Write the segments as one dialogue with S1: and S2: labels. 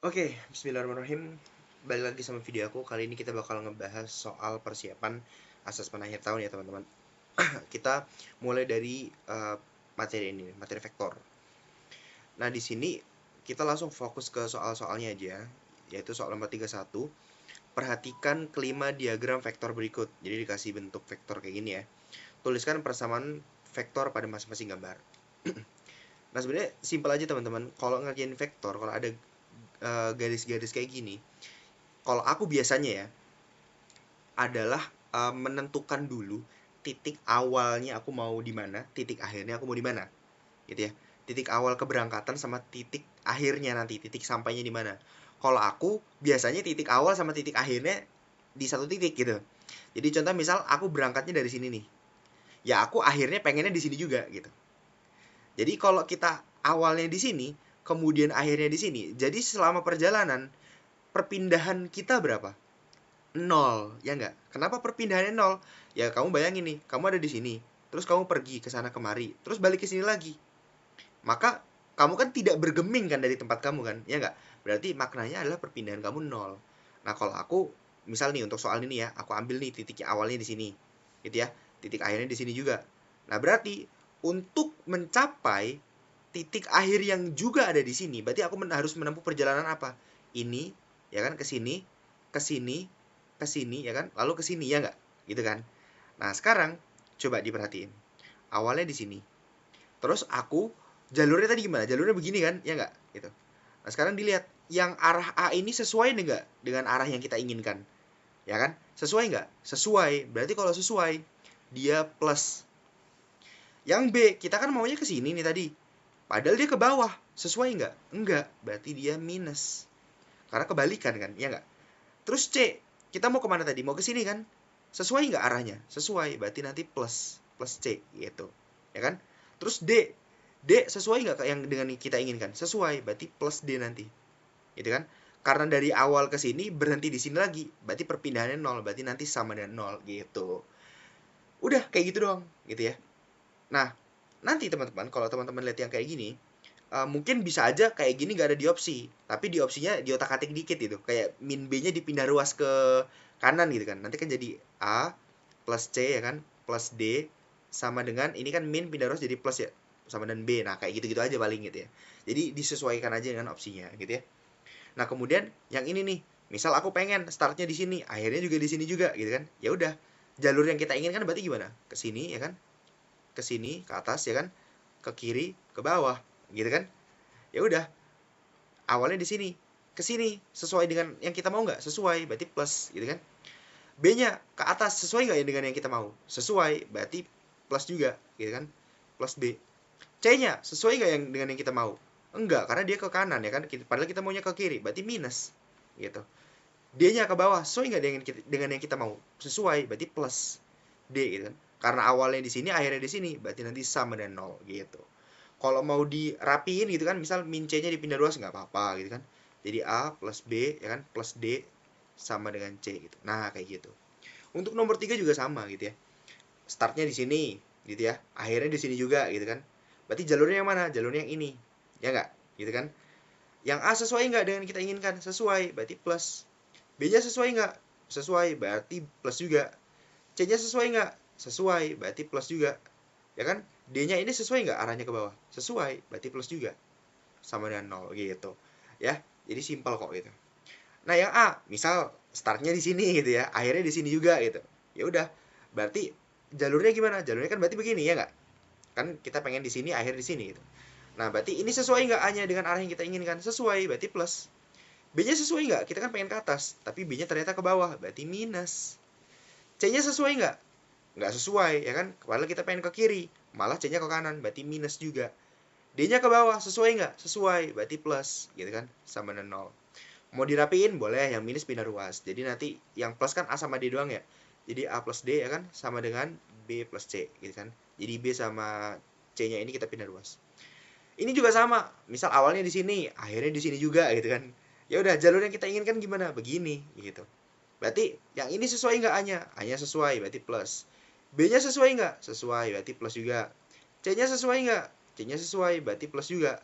S1: Oke, bismillahirrahmanirrahim. Balik lagi sama video aku. Kali ini kita bakal ngebahas soal persiapan asesmen akhir tahun ya teman-teman. Kita mulai dari materi ini, materi vektor. Nah, di sini kita langsung fokus ke soal-soalnya aja, yaitu soal nomor 31. Perhatikan kelima diagram vektor berikut. Jadi dikasih bentuk vektor kayak gini ya. Tuliskan persamaan vektor pada masing-masing gambar. Nah, sebenarnya simpel aja teman-teman. Kalau ngerjain vektor, kalau ada garis-garis kayak gini, kalau aku biasanya ya adalah menentukan dulu titik awalnya aku mau di mana, titik akhirnya aku mau di mana, gitu ya. Titik awal keberangkatan sama titik akhirnya nanti, titik sampainya di mana. Kalau aku biasanya titik awal sama titik akhirnya di satu titik gitu. Jadi contoh misal aku berangkatnya dari sini nih, ya aku akhirnya pengennya di sini juga gitu. Jadi kalau kita awalnya di sini, kemudian akhirnya di sini, jadi selama perjalanan perpindahan kita berapa? Nol, ya nggak? Kenapa perpindahannya nol? Ya kamu bayangin nih, kamu ada di sini, terus kamu pergi ke sana kemari, terus balik ke sini lagi. Maka kamu kan tidak bergeming kan dari tempat kamu kan, ya nggak? Berarti maknanya adalah perpindahan kamu nol. Nah kalau aku, misal nih untuk soal ini ya, aku ambil nih titik awalnya di sini, gitu ya, titik akhirnya di sini juga. Nah berarti untuk mencapai titik akhir yang juga ada di sini, berarti aku harus menempuh perjalanan apa? Ini, ya kan, ke sini, ke sini, ke sini, ya kan, lalu ke sini, ya nggak? Gitu kan? Nah sekarang coba diperhatiin. Awalnya di sini, terus aku jalurnya tadi gimana? Jalurnya begini kan, ya nggak? Gitu. Nah sekarang dilihat yang arah A ini sesuai nggak dengan arah yang kita inginkan, ya kan? Sesuai nggak? Sesuai. Berarti kalau sesuai, dia plus. Yang B, kita kan maunya ke sini nih tadi. Padahal dia ke bawah. Sesuai nggak? Enggak. Berarti dia minus. Karena kebalikan kan, ya nggak? Terus C, kita mau kemana tadi? Mau ke sini kan? Sesuai nggak arahnya? Sesuai. Berarti nanti plus. Plus C, gitu. Ya kan? Terus D. D sesuai nggak yang dengan kita inginkan? Sesuai. Berarti plus D nanti. Gitu kan? Karena dari awal ke sini berhenti di sini lagi. Berarti perpindahannya nol. Berarti nanti sama dengan nol. Gitu. Udah, kayak gitu doang. Gitu ya. Nah, nanti teman-teman, kalau teman-teman lihat yang kayak gini, mungkin bisa aja kayak gini gak ada di opsi, tapi di opsinya di otak atik dikit gitu, kayak min b-nya dipindah ruas ke kanan gitu kan, nanti kan jadi a plus c, ya kan, plus d sama dengan ini kan min pindah ruas jadi plus ya, sama dengan b. Nah kayak gitu-gitu aja paling gitu ya, jadi disesuaikan aja dengan opsinya gitu ya. Nah kemudian yang ini nih, misal aku pengen startnya di sini, akhirnya juga di sini juga gitu kan, ya udah, jalur yang kita inginkan berarti gimana, ke sini ya kan, ke sini ke atas ya kan, ke kiri ke bawah gitu kan. Ya udah, awalnya di sini ke sini sesuai dengan yang kita mau nggak, sesuai berarti plus gitu kan. B-nya ke atas sesuai nggak ya dengan yang kita mau, sesuai berarti plus juga gitu kan, plus B. C-nya sesuai nggak yang dengan yang kita mau, enggak karena dia ke kanan ya kan, padahal kita maunya ke kiri berarti minus gitu. D-nya ke bawah sesuai nggak dengan yang kita mau, sesuai berarti plus D gitu kan, karena awalnya di sini akhirnya di sini berarti nanti sama dengan nol gitu. Kalau mau dirapiin gitu kan, misal min C-nya dipindah ruas nggak apa-apa gitu kan. Jadi A plus B ya kan, plus D sama dengan C gitu. Nah, kayak gitu. Untuk nomor 3 juga sama gitu ya. Startnya di sini gitu ya. Akhirnya di sini juga gitu kan. Berarti jalurnya yang mana? Jalurnya yang ini. Ya nggak? Gitu kan. Yang A sesuai nggak dengan kita inginkan? Sesuai, berarti plus. B-nya sesuai nggak? Sesuai, berarti plus juga. C-nya sesuai nggak? Sesuai, berarti plus juga. Ya kan? D-nya ini sesuai nggak arahnya ke bawah? Sesuai, berarti plus juga. Sama dengan nol gitu. Ya, jadi simpel kok gitu. Nah, yang A, misal startnya di sini gitu ya, akhirnya di sini juga gitu. Ya udah, berarti jalurnya gimana? Jalurnya kan berarti begini ya nggak? Kan kita pengen di sini, akhir di sini gitu. Nah, berarti ini sesuai nggak A-nya dengan arah yang kita inginkan? Sesuai, berarti plus. B-nya sesuai nggak? Kita kan pengen ke atas, tapi B-nya ternyata ke bawah, berarti minus. C-nya sesuai nggak? Nggak sesuai, ya kan? Padahal kita pengen ke kiri, malah C-nya ke kanan, berarti minus juga. D-nya ke bawah, sesuai nggak? Sesuai, berarti plus, gitu kan? Sama dengan 0. Mau dirapiin, boleh, yang minus pindah ruas. Jadi nanti yang plus kan A sama D doang ya. Jadi A plus D ya kan, sama dengan B plus C, gitu kan. Jadi B sama C-nya ini kita pindah ruas. Ini juga sama, misal awalnya di sini, akhirnya di sini juga, gitu kan. Ya udah, jalur yang kita inginkan gimana? Begini, gitu. Berarti yang ini sesuai nggak A-nya? A-nya sesuai, berarti plus. B-nya sesuai nggak? Sesuai, berarti plus juga. C-nya sesuai nggak? C-nya sesuai, berarti plus juga.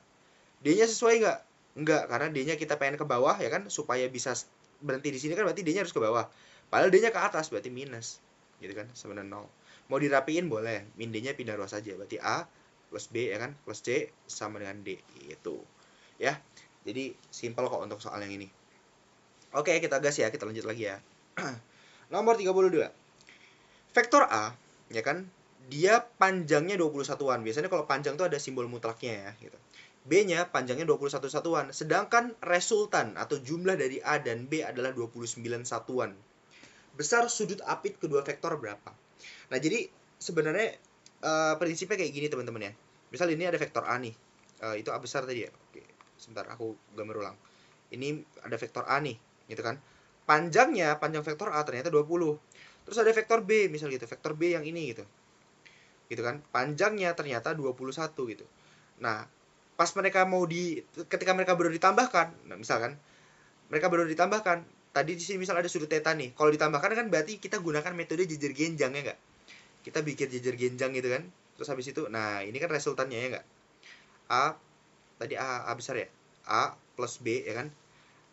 S1: D-nya sesuai nggak? Enggak, karena D-nya kita pengen ke bawah ya kan, supaya bisa berhenti di sini kan berarti D-nya harus ke bawah. Padahal D-nya ke atas berarti minus. Gitu kan, sama dengan 0. Mau dirapiin boleh, min D-nya pindah ruas aja. Berarti A plus B ya kan, plus C sama dengan D gitu. Ya. Jadi simple kok untuk soal yang ini. Oke, kita gas ya, kita lanjut lagi ya. Nomor 32. Vektor A, ya kan, dia panjangnya 21 satuan. Biasanya kalau panjang tuh ada simbol mutlaknya ya, gitu. B-nya panjangnya 21 satuan, sedangkan resultan atau jumlah dari A dan B adalah 29 satuan. Besar sudut apit kedua vektor berapa? Nah, jadi sebenarnya prinsipnya kayak gini teman-teman ya. Misal ini ada vektor A nih. Itu A besar tadi ya. Oke, sebentar aku gambar ulang. Ini ada vektor A nih, gitu kan. Panjang vektor A ternyata 20. Terus ada vektor B, misal gitu, vektor B yang ini gitu. Gitu kan. Panjangnya ternyata 21 gitu. Nah, pas mereka ketika mereka baru ditambahkan, nah misalkan mereka baru ditambahkan, tadi di sini misal ada sudut theta nih. Kalau ditambahkan kan berarti kita gunakan metode jejer genjang ya enggak? Kita bikin jejer genjang gitu kan. Terus habis itu, nah ini kan resultannya ya enggak? A tadi A besar ya. A plus B ya kan?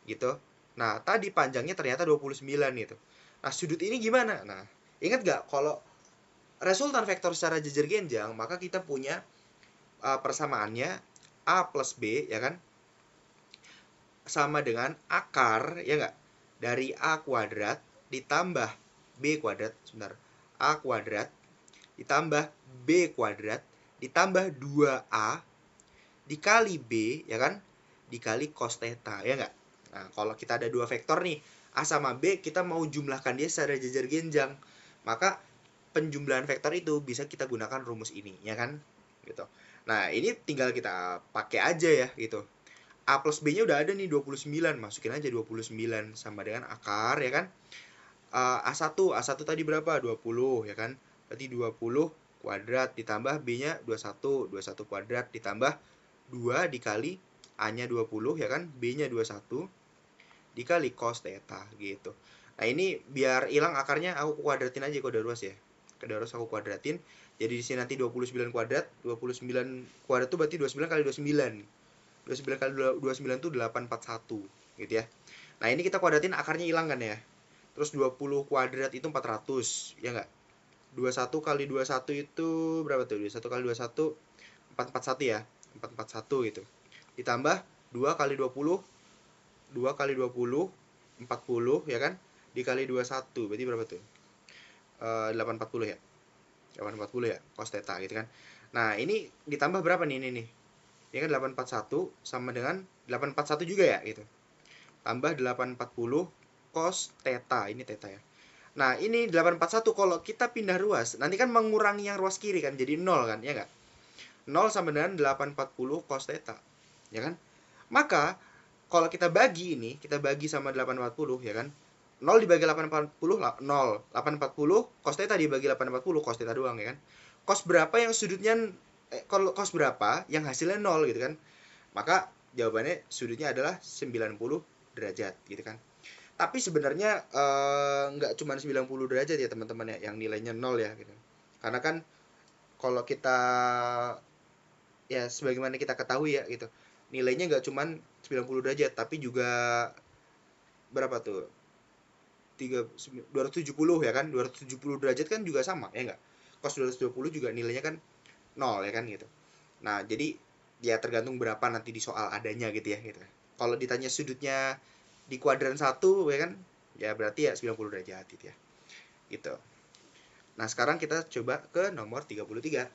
S1: Gitu. Nah, tadi panjangnya ternyata 29 gitu. Nah, sudut ini gimana? Nah, ingat gak kalau resultan vektor secara jejer genjang, maka kita punya persamaannya A plus B ya kan? Sama dengan akar ya enggak? Dari A kuadrat ditambah B kuadrat, sebentar. A kuadrat ditambah B kuadrat ditambah 2A dikali B ya kan? Dikali cos theta ya enggak? Nah, kalau kita ada dua vektor nih, A sama B, kita mau jumlahkan dia secara jejer genjang. Maka penjumlahan vektor itu bisa kita gunakan rumus ini, ya kan? Gitu. Nah, ini tinggal kita pakai aja ya, gitu. A plus B-nya udah ada nih 29, masukin aja 29 sama dengan akar, ya kan? A1 tadi berapa? 20, ya kan? Berarti 20 kuadrat ditambah B-nya 21, 21 kuadrat ditambah 2 dikali A-nya 20, ya kan? B-nya 21 dikali cos theta gitu. Nah, ini biar hilang akarnya aku kuadratin aja kode ruas ya. Kode ruas aku kuadratin. Jadi di sini nanti 29 kuadrat, 29 kuadrat itu berarti 29 kali 29. 29 kali 29 itu 841 gitu ya. Nah, ini kita kuadratin akarnya hilang kan ya. Terus 20 kuadrat itu 400, ya enggak? 21 kali 21 itu berapa tuh? 21 kali 21 441 ya. 441 gitu. Ditambah 2 kali 20 2 kali 20 40 ya kan, dikali 21 berarti berapa tuh? 840 ya, 840 ya cos theta gitu kan. Nah, ini ditambah berapa nih, ini nih, ini kan 841 sama dengan 841 juga ya gitu, tambah 840 cos theta, ini theta ya. Nah, ini 841 kalau kita pindah ruas nanti kan mengurangi yang ruas kiri kan, jadi 0 kan, ya nggak? 0 sama dengan 840 cos theta, ya kan? Maka kalau kita bagi ini, kita bagi sama 840 ya kan. 0 dibagi 840 0. 840 cos theta dibagi 840 cos theta doang ya kan. Cos berapa yang sudutnya kalau cos berapa yang hasilnya 0 gitu kan. Maka jawabannya sudutnya adalah 90 derajat gitu kan. Tapi sebenarnya nggak cuma 90 derajat ya teman-teman ya yang nilainya 0 ya gitu. Karena kan kalau kita ya sebagaimana kita ketahui ya gitu, nilainya nggak cuman 90 derajat tapi juga berapa tuh 270 ya kan, 270 derajat kan juga sama ya nggak, cos 220 juga nilainya kan 0 ya kan gitu. Nah, jadi ya tergantung berapa nanti di soal adanya gitu ya gitu. Kalau ditanya sudutnya di kuadran 1 ya kan, ya berarti ya 90 derajat gitu ya gitu. Nah, sekarang kita coba ke nomor 33.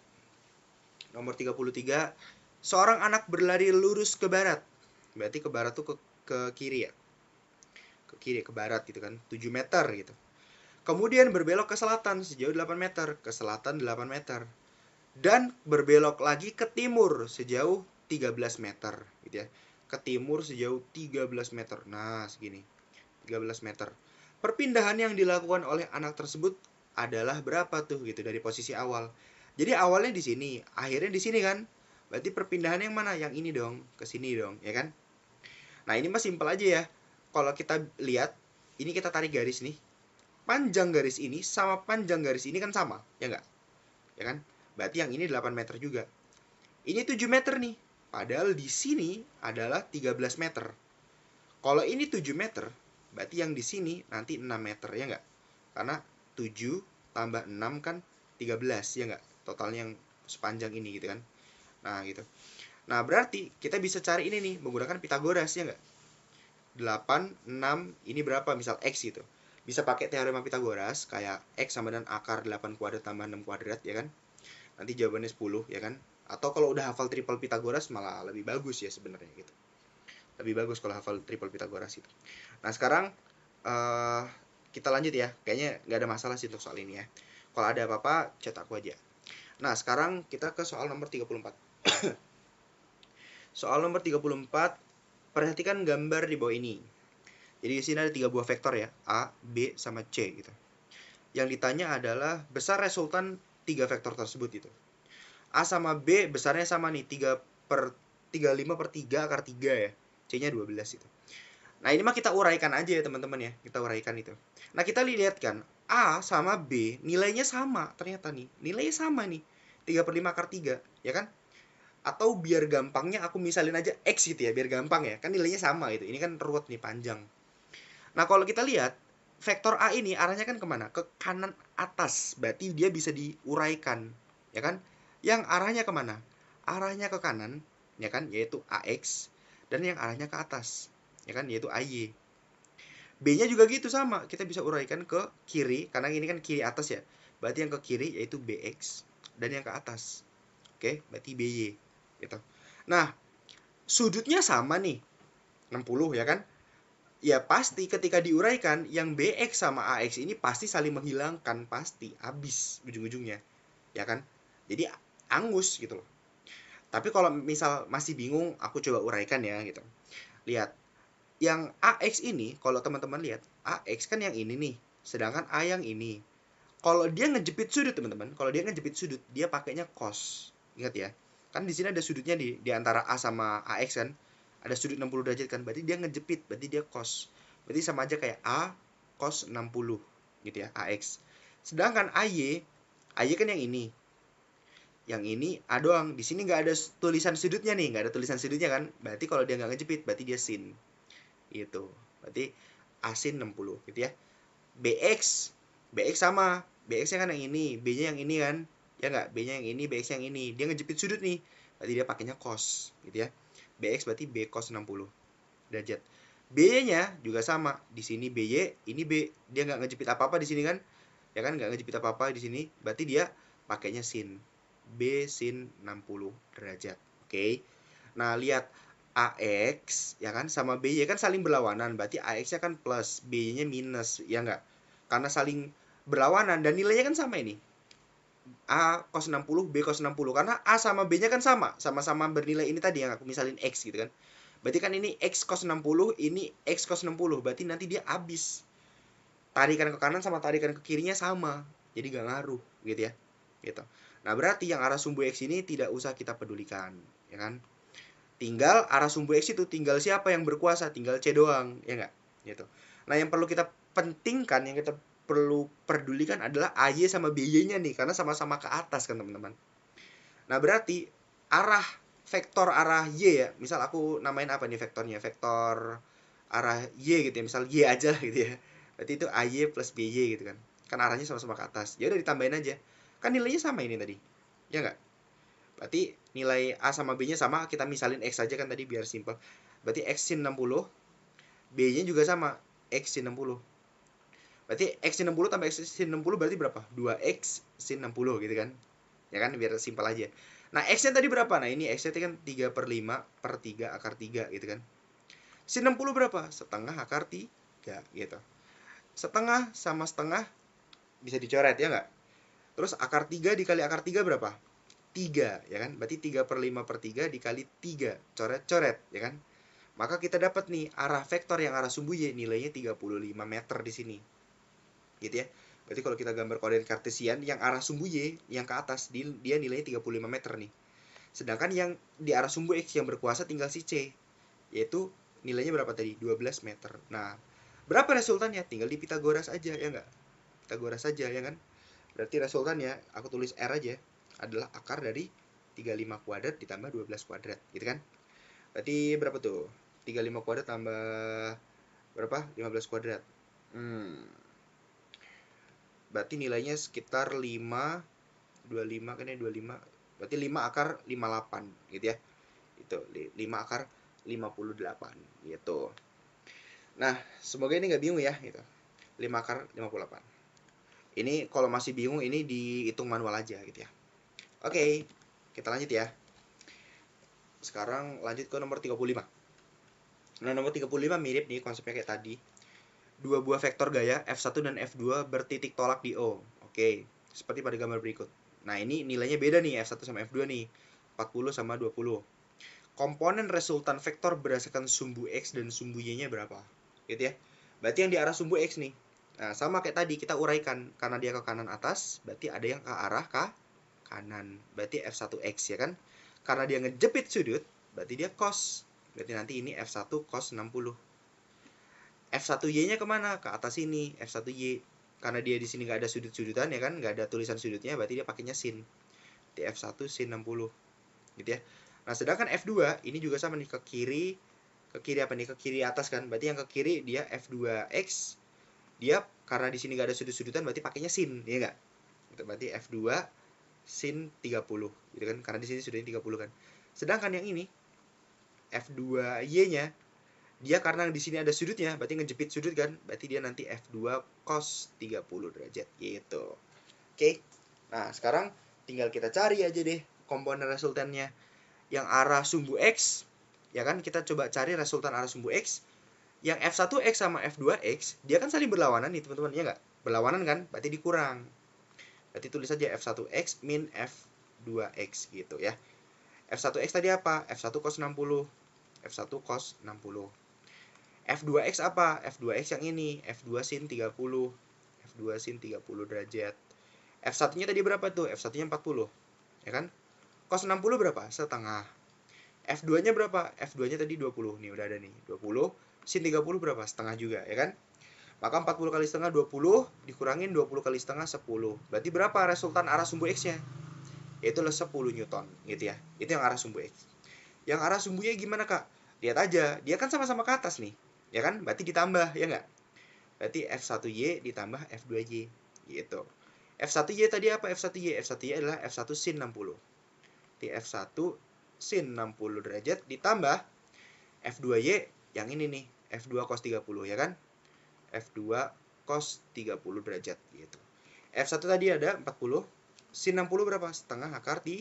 S1: Nomor 33, seorang anak berlari lurus ke barat. Berarti ke barat tuh ke kiri ya. Ke kiri, ke barat gitu kan. 7 meter gitu. Kemudian berbelok ke selatan sejauh 8 meter. Ke selatan 8 meter. Dan berbelok lagi ke timur sejauh 13 meter gitu ya. Ke timur sejauh 13 meter. Nah, segini. 13 meter. Perpindahan yang dilakukan oleh anak tersebut adalah berapa tuh gitu dari posisi awal. Jadi awalnya di sini, akhirnya di sini kan. Berarti perpindahan yang mana? Yang ini dong, ke sini dong, ya kan? Nah, ini mah simpel aja ya. Kalau kita lihat, ini kita tarik garis nih. Panjang garis ini sama panjang garis ini kan sama, ya enggak? Ya kan? Berarti yang ini 8 meter juga. Ini 7 meter nih. Padahal di sini adalah 13 meter. Kalau ini 7 meter, berarti yang di sini nanti 6 meter, ya nggak? Karena 7 tambah 6 kan 13, ya nggak? Totalnya yang sepanjang ini gitu kan. Nah, gitu. Nah, berarti kita bisa cari ini nih menggunakan Pitagoras, ya nggak? 8, 6, ini berapa? Misal X gitu. Bisa pakai teorema Pitagoras, kayak X sama dengan akar 8 kuadrat tambah 6 kuadrat, ya kan? Nanti jawabannya 10, ya kan? Atau kalau udah hafal triple Pitagoras malah lebih bagus ya sebenarnya gitu. Lebih bagus kalau hafal triple Pitagoras itu. Nah, sekarang uh, kita lanjut ya. Kayaknya nggak ada masalah sih untuk soal ini ya. Kalau ada apa-apa, chat aku aja. Nah, sekarang kita ke soal nomor 34. Soal nomor 34, perhatikan gambar di bawah ini. Jadi di sini ada 3 buah vektor ya, A, B, sama C gitu. Yang ditanya adalah besar resultan 3 vektor tersebut gitu. A sama B besarnya sama nih, 35 per 3 akar 3 ya. C-nya 12 itu. Nah, ini mah kita uraikan aja ya teman-teman ya. Kita uraikan itu. Nah, kita lihat kan, A sama B nilainya sama ternyata nih. Nilainya sama nih. 3 per 5 akar 3, ya kan? Atau biar gampangnya aku misalin aja X gitu ya, biar gampang ya. Kan nilainya sama gitu. Ini kan ruwet nih, panjang. Nah, kalau kita lihat, vektor A ini arahnya kan kemana? Ke kanan atas. Berarti dia bisa diuraikan, ya kan? Yang arahnya kemana? Arahnya ke kanan, ya kan? Yaitu AX. Dan yang arahnya ke atas, ya kan? Yaitu AY. B-nya juga gitu sama. Kita bisa uraikan ke kiri, karena ini kan kiri atas ya. Berarti yang ke kiri yaitu BX. Dan yang ke atas, oke, berarti BY. Gitu. Nah, sudutnya sama nih. 60 ya kan? Ya pasti ketika diuraikan yang BX sama AX ini pasti saling menghilangkan, pasti habis ujung-ujungnya, ya kan? Jadi angus gitu loh. Tapi kalau misal masih bingung, aku coba uraikan ya gitu. Lihat, yang AX ini kalau teman-teman lihat, AX kan yang ini nih, sedangkan A yang ini. Kalau dia ngejepit sudut teman-teman, kalau dia ngejepit sudut, dia pakainya cos. Ingat ya. Kan di sini ada sudutnya di antara A sama AX kan. Ada sudut 60 derajat kan, berarti dia ngejepit, berarti dia cos. Berarti sama aja kayak A cos 60 gitu ya, AX. Sedangkan AY kan yang ini. Yang ini A doang. Di sini nggak ada tulisan sudutnya nih, nggak ada tulisan sudutnya kan. Berarti kalau dia nggak ngejepit, berarti dia sin. Gitu. Berarti A sin 60 gitu ya. BX sama. BX-nya kan yang ini, B-nya yang ini kan. Ya nggak? B-nya yang ini, BX yang ini. Dia ngejepit sudut nih. Berarti dia pakainya cos gitu ya. BX berarti B cos 60 derajat. B-nya juga sama. Di sini BY, ini B. Dia nggak ngejepit apa-apa di sini kan? Ya kan, nggak ngejepit apa-apa di sini. Berarti dia pakainya sin. B sin 60 derajat. Oke. Nah, lihat AX ya kan sama BY kan saling berlawanan. Berarti AX-nya kan plus, BY-nya minus, ya nggak? Karena saling berlawanan dan nilainya kan sama ini. A cos 60, B cos 60. Karena A sama B-nya kan sama-sama bernilai ini tadi yang aku misalin X gitu kan. Berarti kan ini X cos 60, ini X cos 60. Berarti nanti dia habis. Tarikan ke kanan sama tarikan ke kirinya sama. Jadi gak ngaruh gitu ya. Gitu. Nah, berarti yang arah sumbu X ini tidak usah kita pedulikan, ya kan? Tinggal arah sumbu X itu tinggal siapa yang berkuasa, tinggal C doang, ya enggak? Gitu. Nah, yang perlu kita pentingkan, yang kita perlu pedulikan adalah AY sama BY-nya nih, karena sama-sama ke atas kan, teman-teman. Nah, berarti arah vektor arah Y ya, misal aku namain apa nih vektornya? Vektor arah Y gitu ya, misal Y aja lah gitu ya. Berarti itu AY plus BY gitu kan. Kan arahnya sama-sama ke atas. Ya udah ditambahin aja. Kan nilainya sama ini tadi. Ya enggak? Berarti nilai A sama B-nya sama, kita misalin X aja kan tadi biar simple. Berarti X sin 60, B-nya juga sama, X sin 60. Berarti X sin 60 tambah X sin 60 berarti berapa? 2X sin 60 gitu kan. Ya kan, biar simple aja. Nah, X-nya tadi berapa? Nah, ini X-nya tadi kan 3 per 5 per 3 akar 3 gitu kan. Sin 60 berapa? Setengah akar 3 gitu. Setengah sama setengah bisa dicoret ya nggak? Terus akar 3 dikali akar 3 berapa? 3 ya kan? Berarti 3 per 5 per 3 dikali 3. Coret-coret ya kan? Maka kita dapat nih arah vektor yang arah sumbu Y nilainya 35 meter di sini. Gitu ya. Berarti kalau kita gambar koordinat kartesian yang arah sumbu Y yang ke atas dia nilainya 35 meter nih. Sedangkan yang di arah sumbu X yang berkuasa tinggal si C. Yaitu nilainya berapa tadi? 12 meter. Nah, berapa resultannya? Tinggal di Pitagoras aja ya enggak? Pitagoras saja ya kan? Berarti resultannya aku tulis R aja adalah akar dari 35 kuadrat ditambah 12 kuadrat, gitu kan? Berarti berapa tuh? 35 kuadrat tambah berapa? 15 kuadrat. Berarti nilainya sekitar 5, 25 kan ya, 25. Berarti 5 akar 58 gitu ya. Itu 5 akar 58 gitu. Nah, semoga ini nggak bingung ya gitu. 5 akar 58. Ini kalau masih bingung ini dihitung manual aja gitu ya. Oke, kita lanjut ya. Sekarang lanjut ke nomor 35. Nah, nomor 35 mirip nih konsepnya kayak tadi. Dua buah vektor gaya F1 dan F2 bertitik tolak di O. Oke, seperti pada gambar berikut. Nah, ini nilainya beda nih, F1 sama F2 nih. 40 sama 20. Komponen resultan vektor berdasarkan sumbu X dan sumbu Y-nya berapa? Gitu ya. Berarti yang di arah sumbu X nih. Nah, sama kayak tadi kita uraikan. Karena dia ke kanan atas, berarti ada yang ke arah kanan. Berarti F1X ya kan? Karena dia ngejepit sudut, berarti dia cos. Berarti nanti ini F1 cos 60. F1Y-nya kemana? Ke atas sini, F1Y. Karena dia di sini nggak ada sudut-sudutan ya kan, nggak ada tulisan sudutnya, berarti dia pakainya sin. Di F1 sin 60, gitu ya. Nah, sedangkan F2 ini juga sama nih, ke kiri apa nih? Ke kiri atas kan, berarti yang ke kiri dia F2X. Dia karena di sini nggak ada sudut-sudutan, berarti pakainya sin, ya nggak? Berarti F2 sin 30, gitu kan? Karena di sini sudutnya 30 kan. Sedangkan yang ini F2Y-nya dia karena di sini ada sudutnya, berarti ngejepit sudut kan, berarti dia nanti F2 cos 30 derajat gitu. Oke. Nah, sekarang tinggal kita cari aja deh komponen resultannya. Yang arah sumbu X, ya kan, kita coba cari resultan arah sumbu X. Yang F1X sama F2X, dia kan saling berlawanan nih teman-teman, ya nggak? Berlawanan kan, berarti dikurang. Berarti tulis aja F1X min F2X gitu ya. F1X tadi apa? F1 cos 60. F1 cos 60. F2X apa? F2X yang ini, F2 sin 30. F2 sin 30 derajat. F1-nya tadi berapa tuh? F1-nya 40. Ya kan? Cos 60 berapa? Setengah. F2-nya berapa? F2-nya tadi 20. Nih udah ada nih, 20. Sin 30 berapa? Setengah juga, ya kan? Maka 40 kali setengah 20, dikurangin 20 kali setengah 10. Berarti berapa resultan arah sumbu X-nya? Yaitu 10 Newton, gitu ya. Itu yang arah sumbu X. Yang arah sumbunya gimana, Kak? Lihat aja, dia kan sama-sama ke atas nih. Ya kan? Berarti ditambah, ya nggak? Berarti F1Y ditambah F2Y, gitu. F1Y tadi apa? F1Y adalah F1 sin 60. Di F1 sin 60 derajat ditambah F2Y yang ini nih, F2 cos 30, ya kan? F2 cos 30 derajat, gitu. F1 tadi ada 40, sin 60 berapa? Setengah akar 3.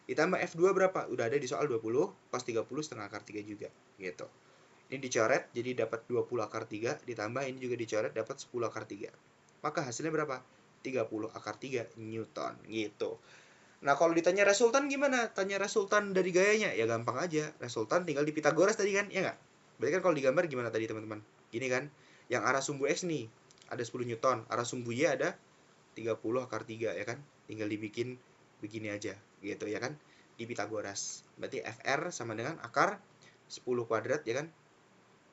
S1: Ditambah F2 berapa? Udah ada di soal 20, cos 30 setengah akar 3 juga, gitu. Ini dicoret, jadi dapat 20 akar 3, ditambah ini juga dicoret, dapat 10 akar 3. Maka hasilnya berapa? 30 akar 3 Newton, gitu. Nah, kalau ditanya resultan gimana? Tanya resultan dari gayanya, ya gampang aja. Resultan tinggal di Pythagoras tadi kan, ya nggak? Berarti kan kalau digambar gimana tadi teman-teman? Gini kan, yang arah sumbu X nih, ada 10 Newton, arah sumbu Y ada 30 akar 3, ya kan? Tinggal dibikin begini aja, gitu ya kan? Di Pythagoras. Berarti FR sama dengan akar 10 kuadrat, ya kan?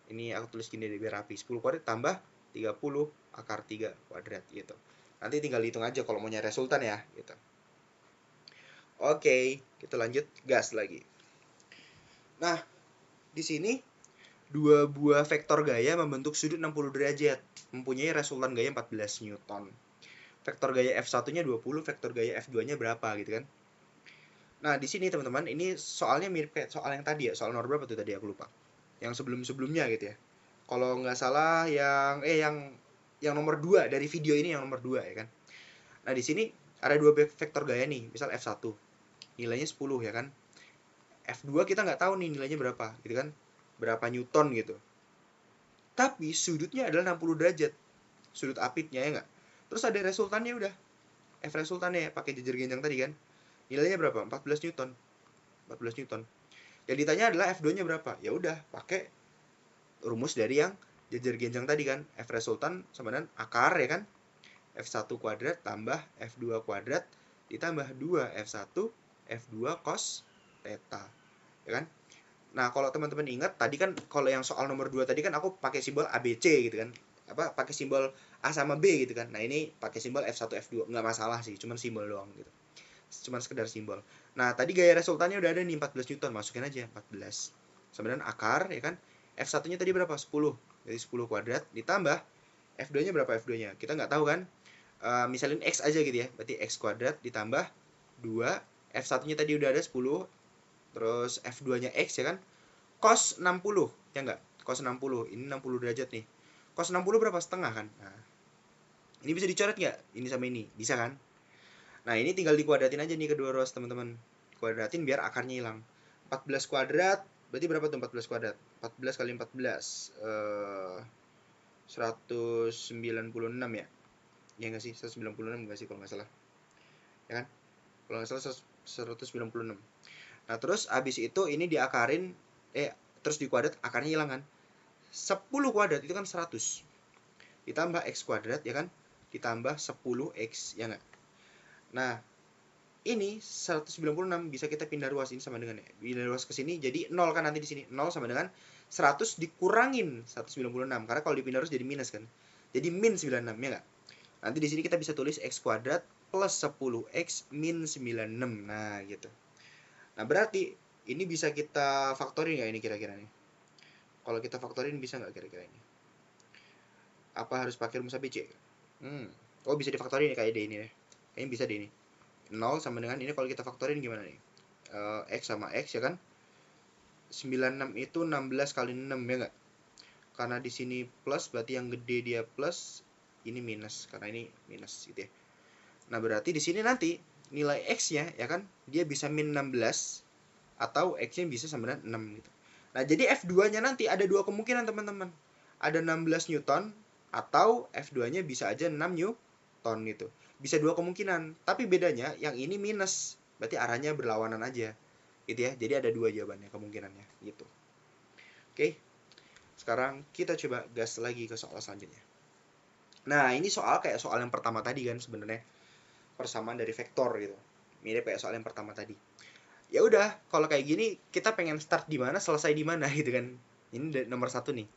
S1: Ini aku tulis gini biar rapi. 10 kuadrat tambah 30 akar 3 kuadrat gitu. Nanti tinggal hitung aja kalau mau nyari resultan ya gitu. Oke, kita lanjut gas lagi. Nah, di sini dua buah vektor gaya membentuk sudut 60 derajat, mempunyai resultan gaya 14 Newton. Vektor gaya F1-nya 20, vektor gaya F2-nya berapa gitu kan. Nah, di sini teman-teman, ini soalnya mirip kayak soal yang tadi ya. Soal nomor berapa tuh tadi aku lupa. Yang sebelum-sebelumnya gitu ya. Kalau nggak salah yang nomor 2 dari video ini, yang nomor 2 ya kan. Nah, di sini ada dua vektor gaya nih, misal F1. Nilainya 10 ya kan. F2 kita nggak tahu nih nilainya berapa gitu kan. Berapa Newton gitu. Tapi sudutnya adalah 60 derajat. Sudut apitnya ya nggak. Terus ada resultannya udah. F resultannya pakai jejer genjang tadi kan. Nilainya berapa? 14 Newton. 14 Newton. Yang ditanya adalah F2-nya berapa? Ya udah, pakai rumus dari yang jejer genjang tadi kan. F resultan sama dengan akar ya kan. F1 kuadrat tambah F2 kuadrat ditambah 2 F1 F2 cos theta. Ya kan? Nah, kalau teman-teman ingat tadi kan kalau yang soal nomor 2 tadi kan aku pakai simbol ABC gitu kan. Pakai simbol A sama B gitu kan. Nah, ini pakai simbol F1 F2. Nggak masalah sih, cuman simbol doang gitu. Cuman sekedar simbol. Nah, tadi gaya resultannya udah ada nih 14 Newton, masukin aja 14. Sama dengan akar ya kan. F1-nya tadi berapa? 10. Jadi 10 kuadrat ditambah F2-nya berapa F2-nya? Kita nggak tahu kan? Misalin X aja gitu ya. Berarti X kuadrat ditambah 2. F1-nya tadi udah ada 10. Terus F2-nya X ya kan. Cos 60. Ya nggak? Cos 60. Ini 60 derajat nih. Cos 60 berapa? Setengah kan? Nah, ini bisa dicoret nggak? Ini sama ini. Bisa kan? Nah, ini tinggal dikuadratin aja nih kedua ruas, teman-teman. Kuadratin biar akarnya hilang. 14 kuadrat, berarti berapa tuh 14 kuadrat? 14 kali 14. 196 ya? Ya nggak sih? 196 nggak sih kalau nggak salah? Ya kan? Kalau nggak salah 196. Nah, terus abis itu ini diakarin, terus dikuadrat, akarnya hilang kan? 10 kuadrat itu kan 100. Ditambah X kuadrat, ya kan? Ditambah 10X, ya nggak? Nah, ini 196 bisa kita pindah ruas, ini sama dengan pindah ruas ke sini jadi 0 kan nanti di sini. 0 sama dengan 100 dikurangin 196 karena kalau dipindah ruas jadi minus kan. Jadi min 96 ya enggak? Nanti di sini kita bisa tulis X kuadrat plus 10X min 96. Nah, gitu. Nah, berarti ini bisa kita faktorin nggak ini kira-kira nih? Kalau kita faktorin bisa nggak kira-kira ini? Apa harus pakai rumus ABC? Oh, bisa difaktorin ya kayak ini ya. Kayaknya bisa deh ini. 0 sama dengan ini kalau kita faktorin gimana nih? X sama X ya kan? 96 itu 16 kali 6 ya enggak? Karena di sini plus berarti yang gede dia plus, ini minus karena ini minus gitu ya. Nah, berarti di sini nanti nilai X-nya ya kan dia bisa min 16 atau X-nya bisa sama dengan 6 gitu. Nah, jadi F2-nya nanti ada dua kemungkinan, teman-teman. Ada 16 Newton atau F2-nya bisa aja 6 Newton gitu. Bisa dua kemungkinan, tapi bedanya yang ini minus, berarti arahnya berlawanan aja gitu ya. Jadi ada dua jawabannya kemungkinannya gitu. Oke, sekarang kita coba gas lagi ke soal selanjutnya. Nah, ini soal kayak soal yang pertama tadi kan sebenarnya, persamaan dari vektor gitu, mirip kayak soal yang pertama tadi. Ya udah, kalau kayak gini kita pengen start di mana selesai di mana gitu kan. Ini nomor 1 nih,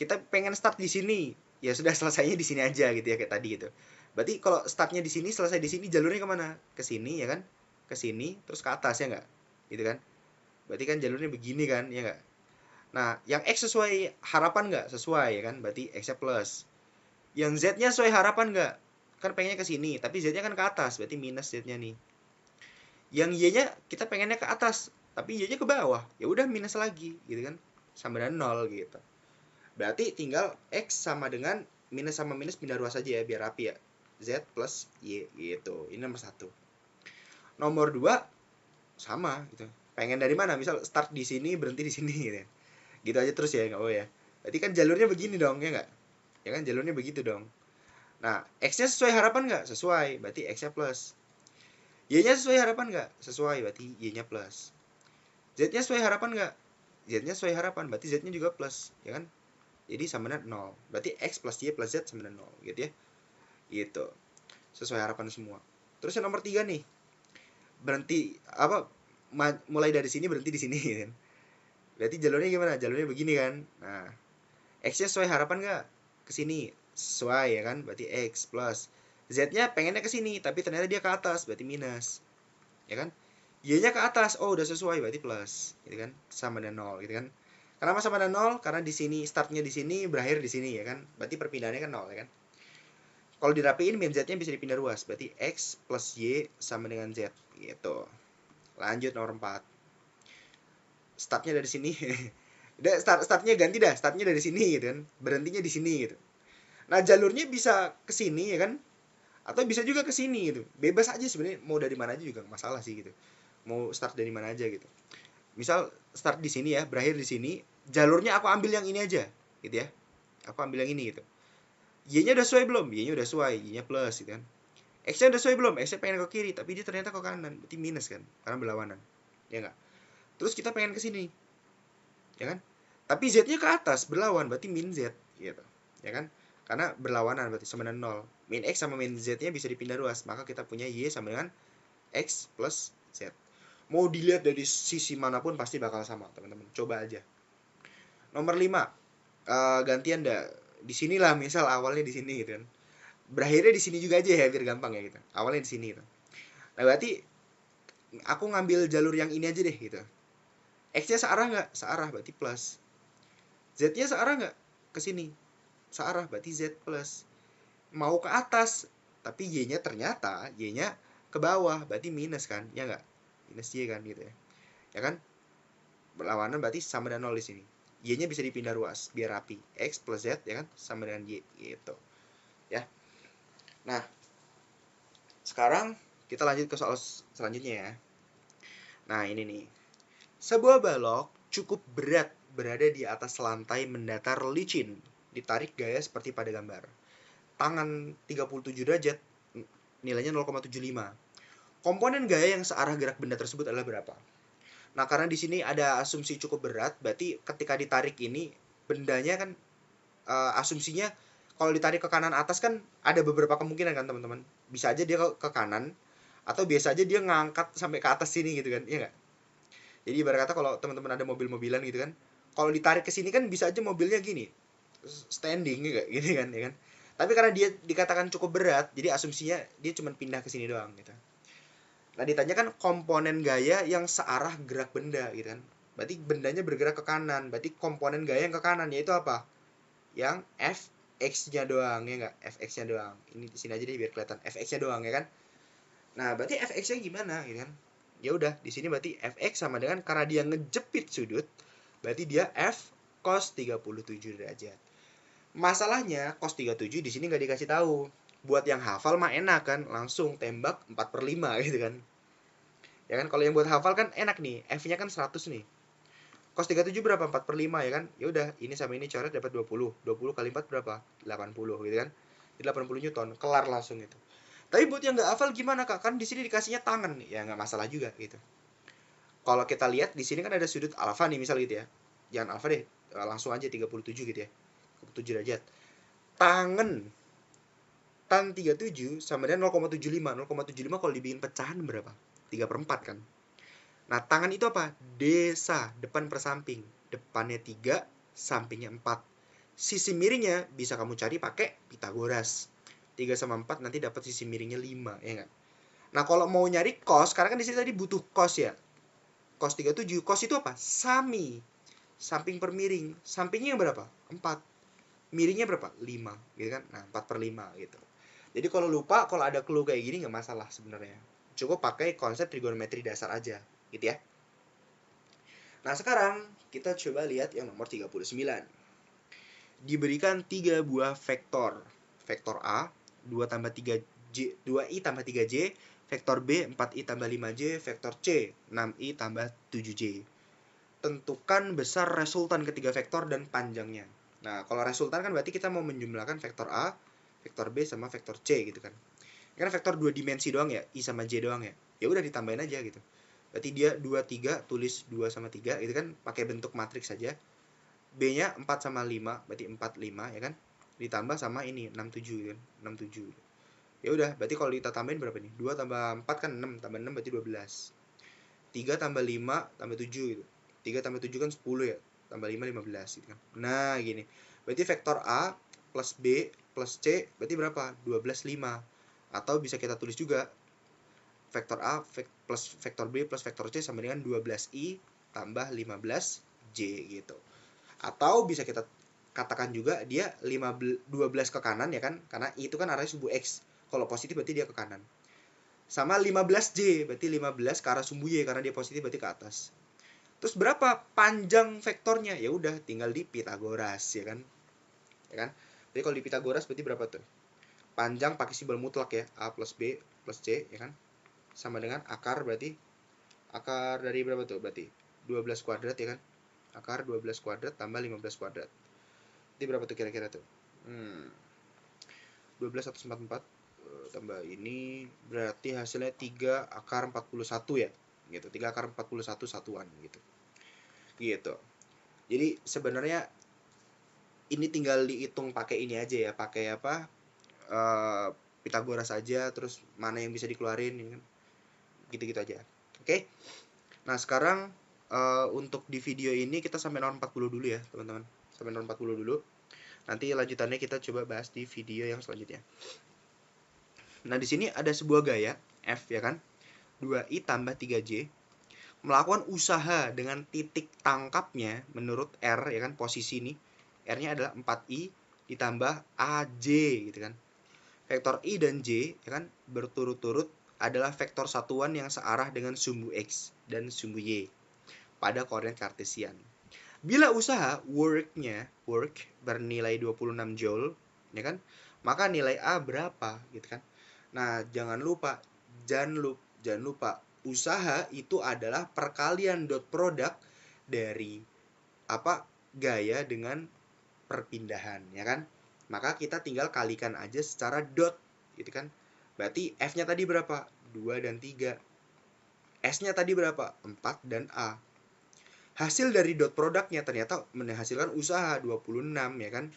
S1: kita pengen start di sini, ya sudah selesainya di sini aja gitu ya kayak tadi gitu. Berarti kalau startnya di sini, selesai di sini, jalurnya kemana? Ke sini ya kan? Ke sini, terus ke atas ya nggak? Gitu kan? Berarti kan jalurnya begini kan, ya nggak? Nah, yang X sesuai harapan nggak? Sesuai ya kan? Berarti X-nya plus. Yang Z-nya sesuai harapan nggak? Kan pengennya ke sini, tapi Z-nya kan ke atas, berarti minus Z-nya nih. Yang Y-nya kita pengennya ke atas, tapi Y-nya ke bawah. Ya udah minus lagi, gitu kan? Sama dengan 0 gitu. Berarti tinggal X sama dengan minus sama minus pindah ruas aja ya, biar rapi ya. Z plus Y gitu. Ini nomor 1. Nomor 2 sama gitu. Pengen dari mana? Misal start di sini, berhenti di sini gitu. Gitu aja terus ya, enggak apa ya. Berarti kan jalurnya begini dong, ya enggak? Ya kan jalurnya begitu dong. Nah, X-nya sesuai harapan enggak? Sesuai, berarti X-nya plus. Y-nya sesuai harapan enggak? Sesuai, berarti Y-nya plus. Z-nya sesuai harapan enggak? Z-nya sesuai harapan, berarti Z-nya juga plus, ya kan? Jadi sama dengan 0. Berarti X plus Y plus Z sama dengan 0, gitu ya. Gitu. Sesuai harapan semua. Terus yang nomor 3 nih. Berhenti apa mulai dari sini berhenti di sini kan. Berarti jalurnya gimana? Jalurnya begini kan. Nah, X-nya sesuai harapan enggak? Ke sini. Sesuai ya kan? Berarti X plus. Z-nya pengennya ke sini, tapi ternyata dia ke atas, berarti minus. Ya kan? Y-nya ke atas. Oh, udah sesuai, berarti plus. Gitu kan? Sama dengan 0 gitu kan. Kenapa sama dengan 0? Karena di sini startnya di sini, berakhir di sini ya kan. Berarti perpindahannya kan 0 ya kan. Kalau dirapiin min Z-nya bisa dipindah ruas. Berarti X plus Y sama dengan Z gitu. Lanjut nomor 4. Startnya dari sini. Udah startnya ganti dah. Startnya dari sini gitu kan. Berhentinya di sini gitu. Nah, jalurnya bisa ke sini ya kan. Atau bisa juga ke sini gitu. Bebas aja sebenarnya, mau dari mana aja juga gak masalah sih gitu. Mau start dari mana aja gitu. Misal start di sini ya, berakhir di sini, jalurnya aku ambil yang ini aja gitu ya. Aku ambil yang ini gitu. Y-nya udah sesuai belum? Y-nya udah sesuai, Y-nya plus gitu kan. X-nya udah sesuai belum? X-nya pengen ke kiri, tapi dia ternyata ke kanan, berarti minus kan, karena berlawanan. Ya enggak? Terus kita pengen ke sini. Ya kan? Tapi Z-nya ke atas, berlawan, berarti min Z gitu. Ya kan? Karena berlawanan berarti sama dengan 0. Min X sama min Z-nya bisa dipindah ruas, maka kita punya Y sama dengan X plus Z. Mau dilihat dari sisi manapun pasti bakal sama, teman-teman. Coba aja. Nomor 5. Gantian dah. Di sinilah misal awalnya di sini gitu kan. Berakhirnya di sini juga aja ya biar gampang ya gitu. Awalnya di sini gitu. Nah, berarti aku ngambil jalur yang ini aja deh gitu. X-nya searah nggak? Searah, berarti plus. Z-nya searah nggak? Ke sini. Searah, berarti Z plus. Mau ke atas, tapi Y-nya ternyata Y-nya ke bawah, berarti minus kan? Ya nggak? Minus Y kan gitu ya. Ya kan? Berlawanan berarti sama dengan 0 di sini. Y-nya bisa dipindah ruas biar rapi. X plus Z ya kan sama dengan Y gitu. Ya. Nah, sekarang kita lanjut ke soal selanjutnya ya. Nah, ini nih. Sebuah balok cukup berat berada di atas lantai mendatar licin, ditarik gaya seperti pada gambar. Tangan 37 derajat, nilainya 0,75. Komponen gaya yang searah gerak benda tersebut adalah berapa? Nah, karena di sini ada asumsi cukup berat, berarti ketika ditarik ini bendanya kan asumsinya kalau ditarik ke kanan atas kan ada beberapa kemungkinan kan teman-teman. Bisa aja dia ke kanan atau biasa aja dia ngangkat sampai ke atas sini gitu kan. Iya nggak? Jadi ibarat kata kalau teman-teman ada mobil-mobilan gitu kan, kalau ditarik ke sini kan bisa aja mobilnya gini, standing kayak gini kan ya kan. Tapi karena dia dikatakan cukup berat, jadi asumsinya dia cuma pindah ke sini doang gitu. Nah, ditanyakan komponen gaya yang searah gerak benda gitu kan. Berarti bendanya bergerak ke kanan. Berarti komponen gaya yang ke kanan yaitu apa? Yang fx-nya doang ya enggak? Fx-nya doang. Ini di sini aja deh biar kelihatan fx-nya doang ya kan. Nah, berarti fx-nya gimana gitu kan? Ya udah, di sini berarti fx sama dengan karena dia ngejepit sudut, berarti dia f cos 37 derajat. Masalahnya cos 37 di sini nggak dikasih tahu. Buat yang hafal mah enak kan, langsung tembak 4/5 gitu kan. Ya kan, kalau yang buat hafal kan enak nih, f-nya kan 100 nih. Cos 37 berapa? 4/5 ya kan? Ya udah, ini sama ini coret dapat 20. 20 kali 4 berapa? 80 gitu kan. Jadi 80 Newton, kelar langsung itu. Tapi buat yang nggak hafal gimana kak? Kan di sini dikasihnya tangan, ya nggak masalah juga gitu. Kalau kita lihat di sini kan ada sudut alfa nih misal gitu ya. Jangan alfa deh, langsung aja 37 gitu ya. 37 derajat. Tangan tan 37 sama dengan 0,75. 0,75 kalau dibikin pecahan berapa? 3/4 kan. Nah, tangan itu apa? Desa, depan per samping. Depannya 3, sampingnya 4. Sisi miringnya bisa kamu cari pakai Pitagoras. 3 sama 4 nanti dapat sisi miringnya 5, ya enggak? Nah, kalau mau nyari cos, karena kan di sini tadi butuh cos ya. Cos 37, cos itu apa? Sami. Samping per miring. Sampingnya berapa? 4. Miringnya berapa? 5, gitu kan? Nah, 4/5 gitu. Jadi kalau lupa, kalau ada clue kayak gini nggak masalah sebenarnya. Cukup pakai konsep trigonometri dasar aja, gitu ya. Nah, sekarang kita coba lihat yang nomor 39. Diberikan 3 buah vektor. Vektor A, 2 tambah 3J, 2I tambah 3J, vektor B, 4I tambah 5J, vektor C, 6I tambah 7J. Tentukan besar resultan ketiga vektor dan panjangnya. Nah, kalau resultan kan berarti kita mau menjumlahkan vektor A, vektor B, sama vektor C gitu kan. Kan vektor 2 dimensi doang ya, I sama J doang ya. Ya udah ditambahin aja gitu. Berarti dia 2, 3, tulis 2 sama 3 gitu kan, pakai bentuk matriks saja. B-nya 4 sama 5, berarti 4, 5 ya kan. Ditambah sama ini 6, 7 gitu kan, 6, 7. Ya udah, berarti kalau kita tambahin berapa nih? 2 tambah 4 kan 6, tambah 6 berarti 12. 3 tambah 5 tambah 7 gitu. 3 tambah 7 kan 10 ya. Tambah 5, 15 gitu kan. Nah, gini. Berarti vektor A plus B plus C berarti berapa? 12, 5. Atau bisa kita tulis juga vektor A plus vektor B plus vektor C sama dengan 12I tambah 15J gitu. Atau bisa kita katakan juga dia 12 ke kanan ya kan, karena I itu kan arahnya sumbu X. Kalau positif berarti dia ke kanan. Sama 15J, berarti 15 ke arah sumbu Y karena dia positif berarti ke atas. Terus berapa panjang vektornya? Ya udah tinggal di Pitagoras ya kan. Ya kan? Jadi kalau di Pitagoras berarti berapa tuh? Panjang pakai simbol mutlak ya, A plus B plus C ya kan. Sama dengan akar berarti akar dari berapa tuh berarti 12 kuadrat ya kan, akar 12 kuadrat tambah 15 kuadrat itu berapa tuh kira-kira tuh 12 144 tambah ini berarti hasilnya 3 akar 41 ya gitu, 3 akar 41 satuan gitu. Jadi sebenarnya ini tinggal dihitung pakai ini aja ya, pakai apa Pitagoras aja, terus mana yang bisa dikeluarin ya kan? Gitu-gitu aja. Oke. Nah, sekarang untuk di video ini kita sampai nomor 40 dulu ya, teman-teman. Sampai nomor 40 dulu. Nanti lanjutannya kita coba bahas di video yang selanjutnya. Nah, di sini ada sebuah gaya F ya kan. 2i tambah 3j melakukan usaha dengan titik tangkapnya menurut R, ya kan, posisi ini R-nya adalah 4i ditambah aj gitu kan. Vektor i dan j, ya kan, berturut-turut adalah vektor satuan yang searah dengan sumbu x dan sumbu y pada koordinat kartesian. Bila usaha work bernilai 26 joule, ya kan, maka nilai A berapa gitu kan. Nah, jangan lupa usaha itu adalah perkalian dot product dari gaya dengan perpindahan, ya kan. Maka kita tinggal kalikan aja secara dot gitu kan. Berarti F-nya tadi berapa? 2 dan 3. S-nya tadi berapa? 4 dan A. Hasil dari dot produknya ternyata menghasilkan usaha 26, ya kan.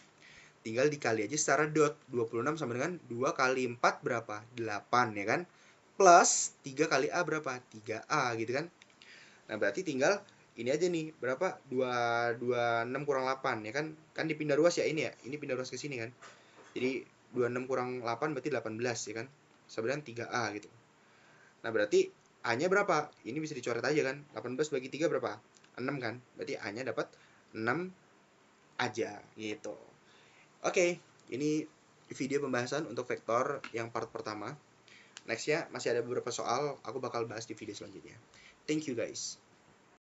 S1: Tinggal dikali aja secara dot. 26 sama dengan 2 kali 4 berapa? 8, ya kan. Plus 3 kali A berapa? 3A gitu kan. Nah, berarti tinggal ini aja nih, berapa? 26 kurang 8, ya kan. Kan dipindah ruas ya ini ya. Ini pindah ruas ke sini kan. Jadi 26 kurang 8 berarti 18, ya kan. Sama dengan 3A gitu. Nah, berarti A-nya berapa? Ini bisa dicoret aja kan. 18 bagi 3 berapa? 6 kan. Berarti A-nya dapat 6 aja gitu. Oke, ini video pembahasan untuk vektor yang part pertama. Nextnya masih ada beberapa soal, aku bakal bahas di video selanjutnya. Thank you guys.